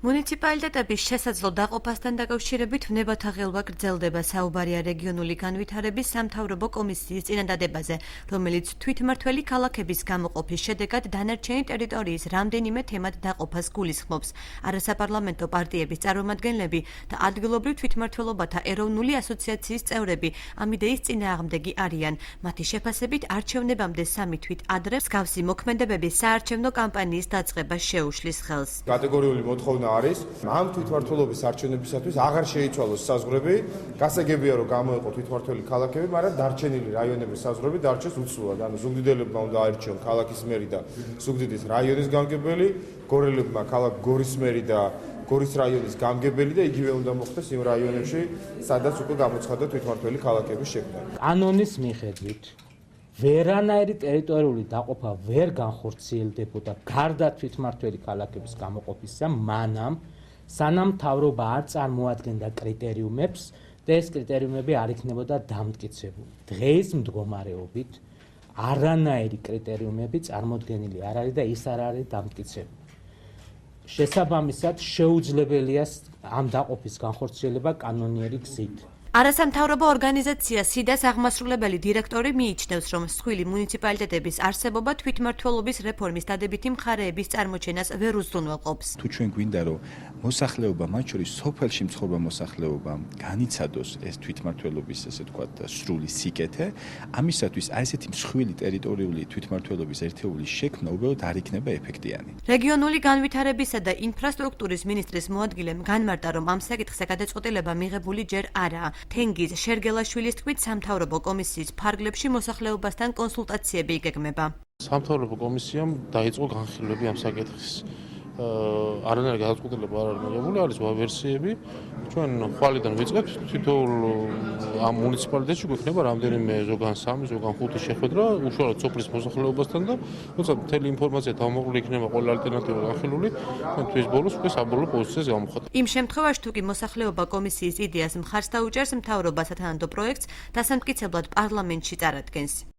მუნიციპალიტეტების შესაძლო დაყოფასთან დაკავშირებით ვნებათა ღელვა გრძელდება საუბარია რეგიონული განვითარების სამთავრობო კომისიის წინადადებაზე, რომელიც თვითმმართველი ქალაქების გამოყოფის შედეგად დანარჩენი ტერიტორიის რამდენიმე თემად დაყოფას გულისხმობს. არასაპარლამენტო პარტიების წარმომადგენლები და ადგილობრივ თვითმმართველობათა ეროვნული ასოციაციის წევრები ამ იდეის წინააღმდეგი არიან. მათი შეფასებით არჩევნებამდე 3 თვით ადრე მსგავსი მოქმედებები საარჩევნო კამპანიის დაწყებას შეუშლის ხელს. კატეგორიული მოთხოვნა არის ამ თვითმმართველობის არჩევნებისათვის აღარ შეიცვალოს საზღვრები. გასაგებია რომ გამოეყო თვითმმართველი ქალაქები, მაგრამ დარჩენილი რაიონების საზღვრები დარჩეს უცვლელად. ანუ ზუგდიდებმა უნდა აირჩიონ ქალაქის მერი და ზუგდიდის რაიონის გამგებელი, გორელებმა ქალაქ გორის მერი და გორის რაიონის გამგებელი და იგივე უნდა მოხდეს იმ რაიონებში, სადაც უკვე გამოცხადდა თვითმმართველი ქალაქების შექმნა. კანონის მიხედვით ვერანაირი ტერიტორიული დაყოფა ვერ განხორციელდებოდა გარდა თვითმმართველი ქალაქების გამოყოფისა, მანამ სანამ მთავრობა არ წარმოადგენდა კრიტერიუმებს და ეს კრიტერიუმები არ იქნებოდა დამტკიცებული. დღეს მდგომარეობით არანაირი კრიტერიუმები წარმოდგენილი არ არის და ის არ არის დამტკიცებული. შესაბამისად შეუძლებელია ამ დაყოფის განხორციელება კანონიერი გზით. არასამთავრობო ორგანიზაცია სიდას აღმასრულებელი დირექტორი მიიჩნევს, რომ მსხვილი მუნიციპალიტეტების არსებობა თვითმმართველობის რეფორმის დადებითი მხარეების წარმოჩენას ვერ უზრუნველყოფს. თუ ჩვენ გვინდა რომ მოსახლეობა, მათ შორის სოფელში მცხოვრება მოსახლეობა განიცადოს ეს თვითმმართველობის, ესე ვთქვათ, სრული სიკეთე, ამისათვის ესეთი მსხვილი ტერიტორიული თვითმმართველობის ერთეულის შექმნა უბრალოდ არ იქნება ეფექტიანი. რეგიონული განვითარებისა და ინფრასტრუქტურის მინისტრის მოადგილემ განმარტა, რომ ამ საკითხზე გადაწყვეტილება მიღებული ჯერ არაა. თენგიზ შერგელაშვილის თქმით, სამთავრობო კომისიის ფარგლებში მოსახლეობასთან კონსულტაციები იგეგმება. სამთავრობო კომისიამ დაიწყო განხილვები ამ საკითხის. არანაირი გადაწყვეტილება არ არის მიღებული, არის ვერსიები. ჩვენ ხვალიდან ვიწყებთ თითოეულ ამ მუნიციპალიტეტში გვექნება რამდენიმე ზოგან 3, ზოგან 5 შეხვედრა უშუალოდ სოფლის მოსახლეობასთან და თუმცა მთელი ინფორმაცია თავმოყრილი იქნება ყველა ალტერნატივა განხილული, თვის ბოლოს უკვე საბოლოო პოზიციას გამოვხატავთ. იმ შემთხვევაში, თუ კი მოსახლეობა კომისიის იდეას მხარს დაუჭერს, მთავრობა სათანადო პროექტს დასამტკიცებლად პარლამენტში წარადგენს.